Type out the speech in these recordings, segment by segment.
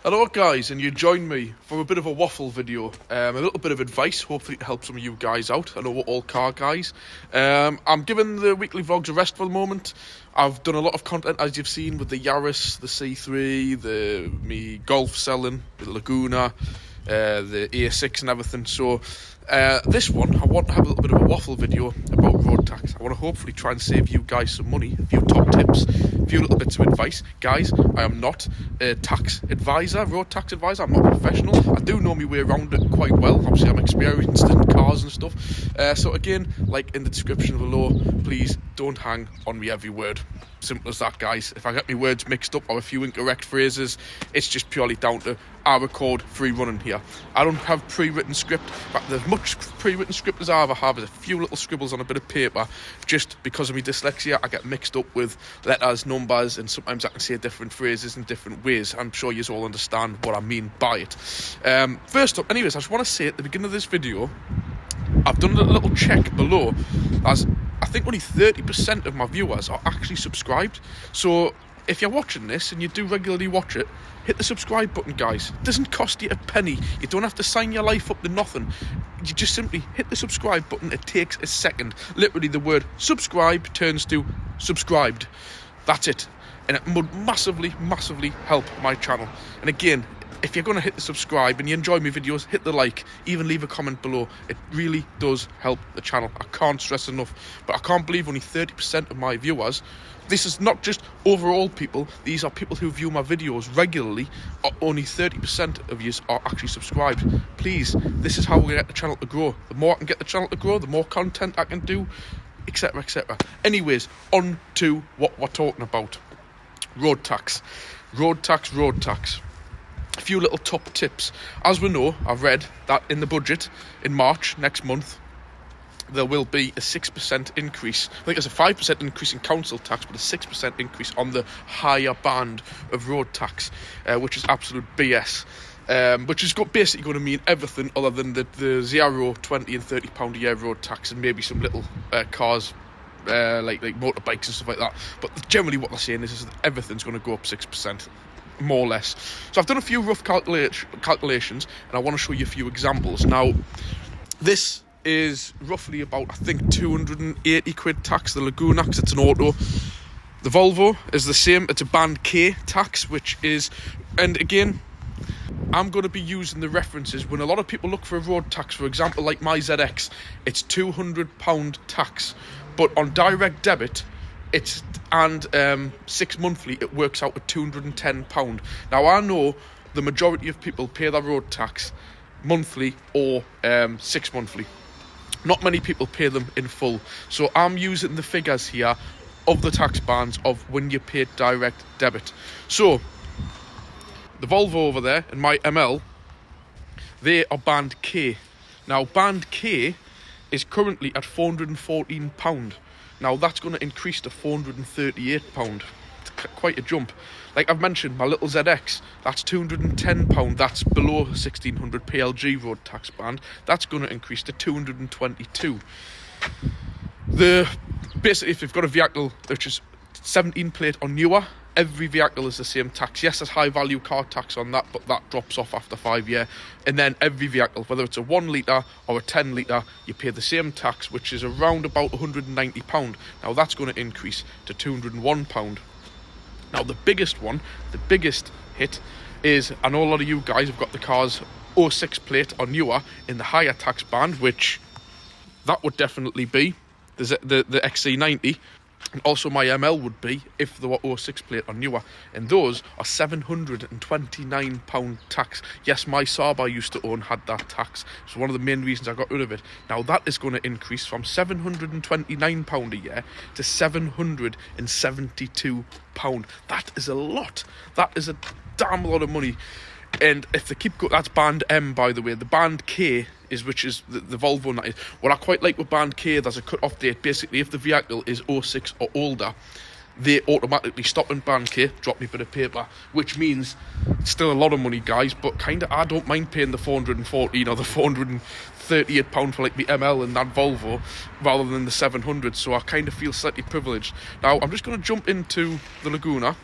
Hello guys, and you join me for a bit of a waffle video, a little bit of advice, hopefully to help some of you guys out. I know we're all car guys. I'm giving the weekly vlogs a rest for the moment. I've done a lot of content, as you've seen, with the Yaris, the C3, me Golf selling, the Laguna, the A6 and everything. So this one, I want to have a little bit of a waffle video about road tax. I want to hopefully try and save you guys some money, a few top tips, a few little bits of advice. Guys, I am not a tax advisor, road tax advisor. I'm not a professional. I do know my way around it quite well. Obviously, I'm experienced in cars and stuff. So again, like in the description below, please don't hang on me every word. Simple as that, guys. If I get my words mixed up or a few incorrect phrases, it's just purely down to I record free running here. I don't have pre-written script. In fact, as much pre-written script as I ever have is a few little scribbles on a bit of paper. Just because of my dyslexia, I get mixed up with letters, numbers, and sometimes I can say different phrases in different ways. I'm sure you all understand what I mean by it. First up, anyways, I just want to say at the beginning of this video, I've done a little check below, as I think only 30% of my viewers are actually subscribed. So if you're watching this and you do regularly watch it, hit the subscribe button, guys. It doesn't cost you a penny. You don't have to sign your life up to nothing. You just simply hit the subscribe button. It takes a second. Literally, the word subscribe turns to subscribed. That's it. And it would massively help my channel. And again, if you're going to hit the subscribe and you enjoy my videos, hit the like, even leave a comment below. It really does help the channel. I can't stress enough. But I can't believe only 30% of my viewers, this is not just overall people, these are people who view my videos regularly, only 30% of you are actually subscribed. Please, this is how we get the channel to grow. The more I can get the channel to grow, the more content I can do, etc, etc. Anyways, on to what we're talking about. Road tax. Road tax. A few little top tips. As we know, I've read that in the budget in March next month there will be a 6% increase. I think there's a 5% increase in council tax, but a 6% increase on the higher band of road tax, which is absolute BS. Which is basically going to mean everything other than the 0, 20 and £30 a year road tax, and maybe some little cars like motorbikes and stuff like that. But generally what they're saying is that everything's going to go up 6%. More or less. So I've done a few rough calculations, and I want to show you a few examples. Now, this is roughly about, I think, 280 quid tax, the Laguna, because it's an auto. The Volvo is the same. It's a band K tax, which is, and again, I'm going to be using the references when a lot of people look for a road tax. For example, like my ZX, it's £200 tax, but on direct debit, it's 6 monthly, it works out at £210. Now, I know the majority of people pay their road tax monthly or 6 monthly. Not many people pay them in full. So I'm using the figures here of the tax bands of when you pay direct debit. So the Volvo over there and my ML, they are band K. Now, band K is currently at £414. Now, that's going to increase to £438. It's quite a jump. Like I've mentioned, my little ZX, that's £210. That's below 1600 PLG road tax band. That's going to increase to £222. Basically, if you've got a vehicle which is 17 plate or newer, every vehicle is the same tax. Yes, there's high value car tax on that, but that drops off after 5 years. And then every vehicle, whether it's a 1 litre or a 10 litre, you pay the same tax, which is around about £190. Now that's going to increase to £201. Now the biggest hit is, I know a lot of you guys have got the cars 06 plate or newer in the higher tax band, which that would definitely be the XC90. And also my ML would be if they were 06 plate or newer, and those are £729 tax. Yes, my Saab I used to own had that tax. It's one of the main reasons I got rid of it. Now that is going to increase from £729 a year to £772. That is a lot. That is a damn lot of money. And if they keep going, that's band M, by the way. The band K which is the Volvo. And that is what I quite like with band K. There's a cut-off date. Basically, if the vehicle is 06 or older, they automatically stop in band K, drop me a bit of paper, which means it's still a lot of money, guys, but kind of I don't mind paying the 414 or the £438 for like the ML and that Volvo rather than the 700, so I kind of feel slightly privileged. Now I'm just going to jump into the Laguna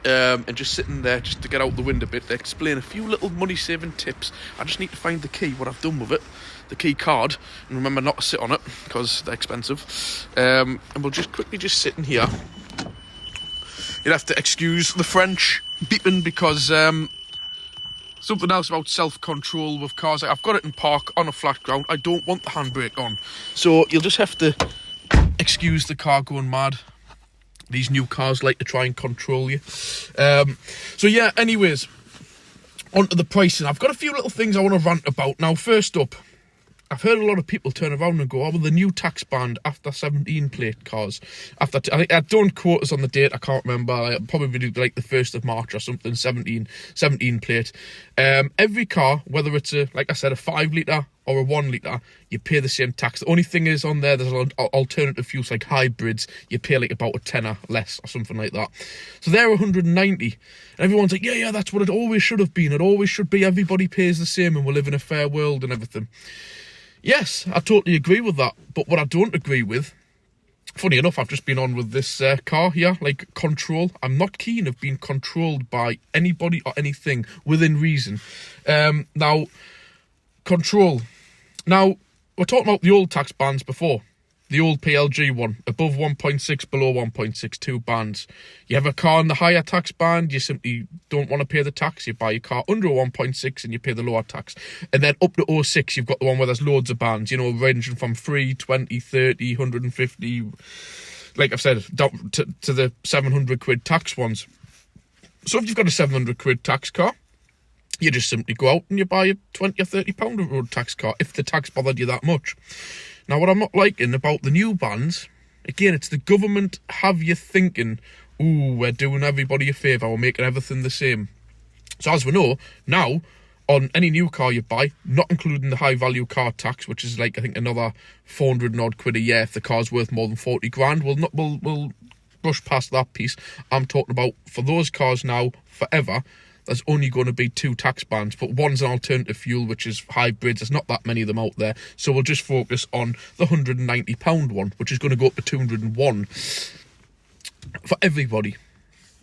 and just sitting there just to get out the wind a bit to explain a few little money saving tips. I just need to find the key, what I've done with it, the key card, and remember not to sit on it because they're expensive. And we'll just quickly just sit in here. You'd have to excuse the French beeping because something else about self-control with cars. I've got it in park on a flat ground. I don't want the handbrake on, so you'll just have to excuse the car going mad. These new cars like to try and control you. So yeah, anyways, on to the pricing. I've got a few little things I want to rant about. Now, first up, I've heard a lot of people turn around and go, oh, well, the new tax band after 17 plate cars. I think I don't quote us on the date, I can't remember. I'll probably do like the 1st of March or something, 17 plate. Every car, whether it's like I said, a 5 litre or a 1 litre, you pay the same tax. The only thing is on there's alternative fuels like hybrids, you pay like about a tenner less or something like that. So they're 190. And everyone's like, yeah, that's what it always should have been. It always should be. Everybody pays the same and we live in a fair world and everything. Yes, I totally agree with that. But what I don't agree with, funny enough, I've just been on with this car here, like control. I'm not keen of being controlled by anybody or anything within reason. Now, control. Now, we're talking about the old tax bands before. The old PLG one, above 1.6, below 1.62 bands. You have a car in the higher tax band, you simply don't want to pay the tax. You buy your car under 1.6 and you pay the lower tax. And then up to 06, you've got the one where there's loads of bands, you know, ranging from 3, 20, 30, 150, like I've said, down to the 700 quid tax ones. So if you've got a 700 quid tax car, you just simply go out and you buy a 20 or 30 pound road tax car if the tax bothered you that much. Now, what I'm not liking about the new bands, again, it's the government have you thinking, ooh, we're doing everybody a favour, we're making everything the same. So as we know, now, on any new car you buy, not including the high value car tax, which is like, I think, another 400 and odd quid a year if the car's worth more than 40 grand, we'll brush past that piece. I'm talking about, for those cars now, forever, there's only going to be 2 tax bands, but one's an alternative fuel, which is hybrids. There's not that many of them out there, so we'll just focus on the £190 one, which is going to go up to 201 for everybody.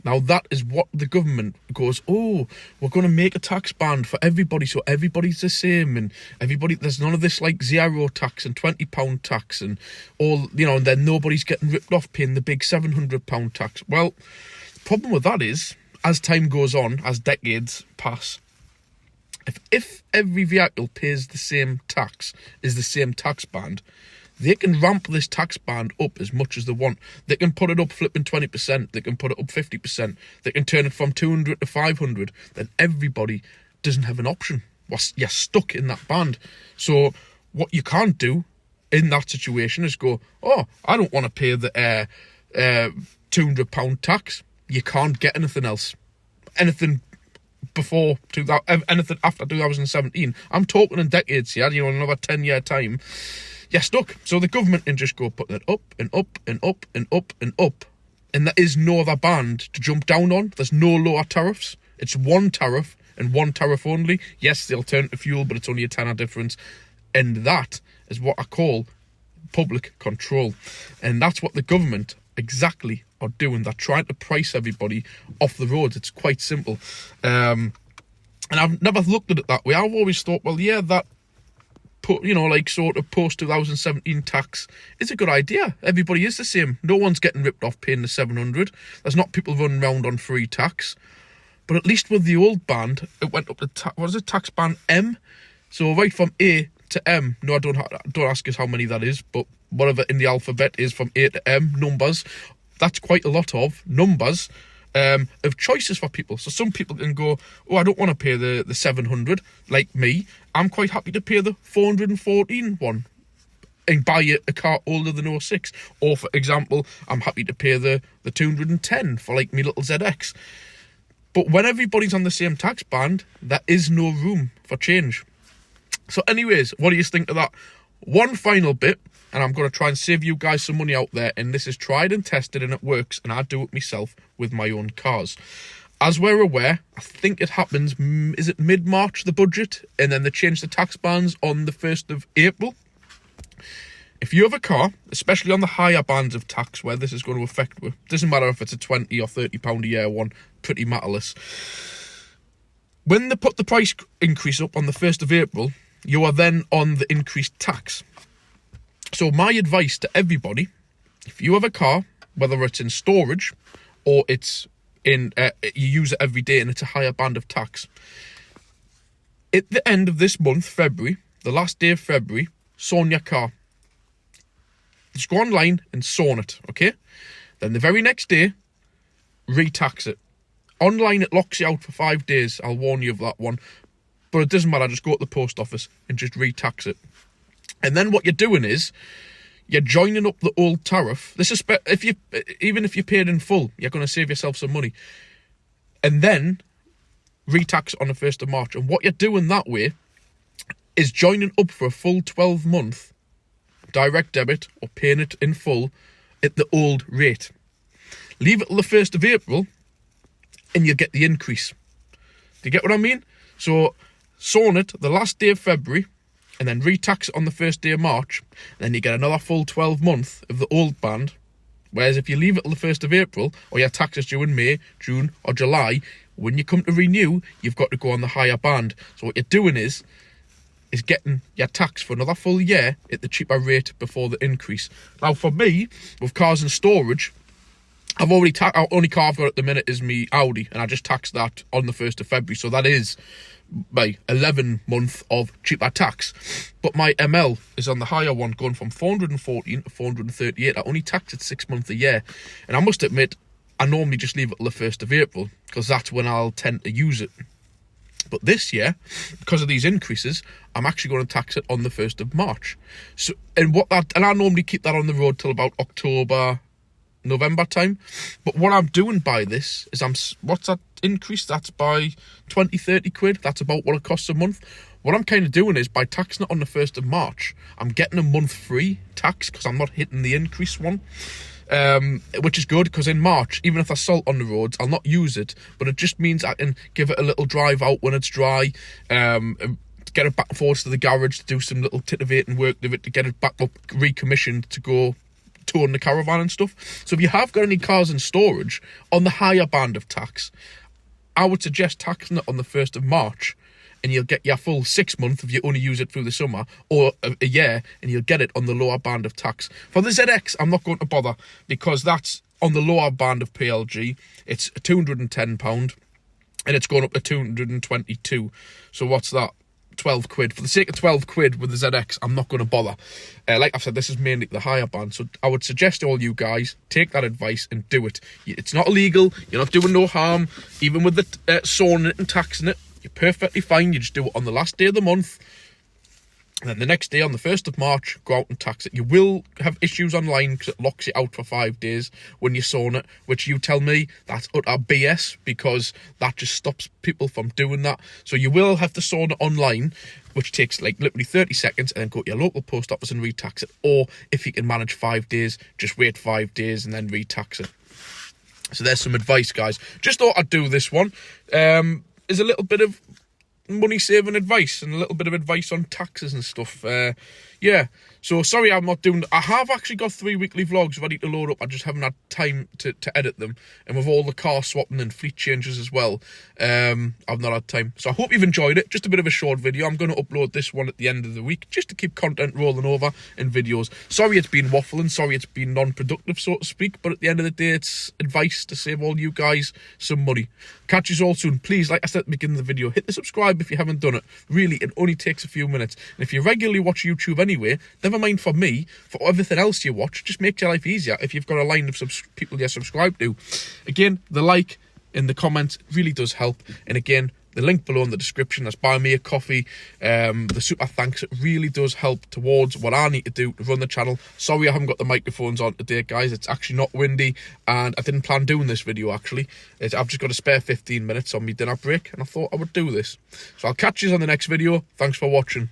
Now, that is what the government goes, oh, we're going to make a tax band for everybody, so everybody's the same, and everybody, there's none of this, like, zero tax and £20 tax, and all, you know, and then nobody's getting ripped off paying the big £700 tax. Well, the problem with that is, as time goes on, as decades pass, if every vehicle pays the same tax, is the same tax band, they can ramp this tax band up as much as they want. They can put it up flipping 20%, they can put it up 50%, they can turn it from 200 to 500, then everybody doesn't have an option. You're stuck in that band. So what you can't do in that situation is go, oh, I don't want to pay the £200 tax. You can't get anything else. Anything before anything after 2017. I'm talking in decades here, you know, another 10-year time. You're stuck. So the government can just go putting it up and up and up and up and up. And there is no other band to jump down on. There's no lower tariffs. It's one tariff and one tariff only. Yes, the alternative fuel, but it's only a tenner difference. And that is what I call public control. And that's what the government exactly are doing. They're trying to price everybody off the roads. It's quite simple. And I've never looked at it that way. I've always thought, well, yeah, that sort of post-2017 tax is a good idea. Everybody is the same. No one's getting ripped off paying the 700. There's not people running around on free tax. But at least with the old band, it went up to, tax band M? So right from A to M. No, don't ask us how many that is, but whatever in the alphabet is from A to M, numbers. That's quite a lot of numbers of choices for people. So some people can go, oh, I don't want to pay the 700, like me. I'm quite happy to pay the 414 one and buy a car older than 06. Or, for example, I'm happy to pay the 210 for, like, me little ZX. But when everybody's on the same tax band, there is no room for change. So anyways, what do you think of that? One final bit, and I'm going to try and save you guys some money out there, and this is tried and tested and it works, and I do it myself with my own cars. As we're aware, I think it happens, is it mid-March, the budget, and then they change the tax bands on the 1st of April. If you have a car, especially on the higher bands of tax where this is going to affect you, doesn't matter if it's a £20 or £30 a year one, pretty matterless. When they put the price increase up on the 1st of April, you are then on the increased tax. So my advice to everybody, if you have a car, whether it's in storage or it's in you use it every day and it's a higher band of tax, at the end of this month, February, the last day of February, sawn your car. Just go online and sawn it, okay? Then the very next day, re-tax it. Online, it locks you out for 5 days. I'll warn you of that one. But it doesn't matter. Just go to the post office and just re-tax it. And then what you're doing is, you're joining up the old tariff. This is even if you paid in full, you're going to save yourself some money. And then re-tax on the 1st of March. And what you're doing that way is joining up for a full 12-month direct debit or paying it in full at the old rate. Leave it till the 1st of April and you'll get the increase. Do you get what I mean? So, sawn it the last day of February and then re-tax it on the 1st day of March, then you get another full 12 month of the old band. Whereas if you leave it till the 1st of April, or your tax is due in May, June or July, when you come to renew, you've got to go on the higher band. So what you're doing is getting your tax for another full year at the cheaper rate before the increase. Now for me, with cars in storage, I've already our only car I've got at the minute is me Audi, and I just taxed that on the 1st of February. So that is my 11 month of cheaper tax. But my ML is on the higher one, going from 414 to 438. I only tax it 6 months a year. And I must admit, I normally just leave it till the 1st of April, because that's when I'll tend to use it. But this year, because of these increases, I'm actually going to tax it on the 1st of March. So, and I normally keep that on the road till about October, November time. But what I'm doing by this is what's that increase? That's by 20, 30 quid. That's about what it costs a month. What I'm kind of doing is, by taxing it on the 1st of March, I'm getting a month free tax because I'm not hitting the increase one. Which is good, because in March, even if there's salt on the roads, I'll not use it, but it just means I can give it a little drive out when it's dry, get it back and forth to the garage to do some little titivating work with it, to get it back up recommissioned to go towing the caravan and stuff. So if you have got any cars in storage on the higher band of tax, I would suggest taxing it on the 1st of March, and you'll get your full 6 month if you only use it through the summer, or a year, and you'll get it on the lower band of tax. For the ZX, I'm not going to bother, because that's on the lower band of PLG. It's £210, and it's going up to 222. So what's that? 12 quid. For the sake of 12 quid with the ZX, I'm not going to bother. Like I've said, this is mainly the higher band, so I would suggest to all you guys, take that advice and do it. It's not illegal, you're not doing no harm. Even with the sawing it and taxing it, you're perfectly fine. You just do it on the last day of the month, and then the next day, on the 1st of March, go out and tax it. You will have issues online because it locks you out for 5 days when you're sawing it, which you tell me that's utter BS, because that just stops people from doing that. So you will have to saw it online, which takes like literally 30 seconds, and then go to your local post office and re-tax it. Or if you can manage 5 days, just wait 5 days and then re-tax it. So there's some advice, guys. Just thought I'd do this one. Is a little bit of money saving advice and a little bit of advice on taxes and stuff. Yeah, so sorry I'm not doing. I have actually got 3 weekly vlogs ready to load up. I just haven't had time to edit them, and with all the car swapping and fleet changes as well, I've not had time. So I hope you've enjoyed it. Just a bit of a short video. I'm going to upload this one at the end of the week, just to keep content rolling over in videos. Sorry it's been waffling, sorry it's been non-productive, so to speak, but at the end of the day, it's advice to save all you guys some money. Catch you all soon. Please, like I said at the beginning of the video, hit the subscribe if you haven't done it. Really, it only takes a few minutes. And if you regularly watch YouTube anyway, never mind for me, for everything else you watch, just makes your life easier if you've got a line of people you're subscribed to. Again, the like in the comments really does help. And again, the link below in the description, that's buy me a coffee, the super thanks, it really does help towards what I need to do to run the channel. Sorry I haven't got the microphones on today, guys. It's actually not windy, and I didn't plan doing this video actually. I've just got a spare 15 minutes on my dinner break, and I thought I would do this. So I'll catch you on the next video. Thanks for watching.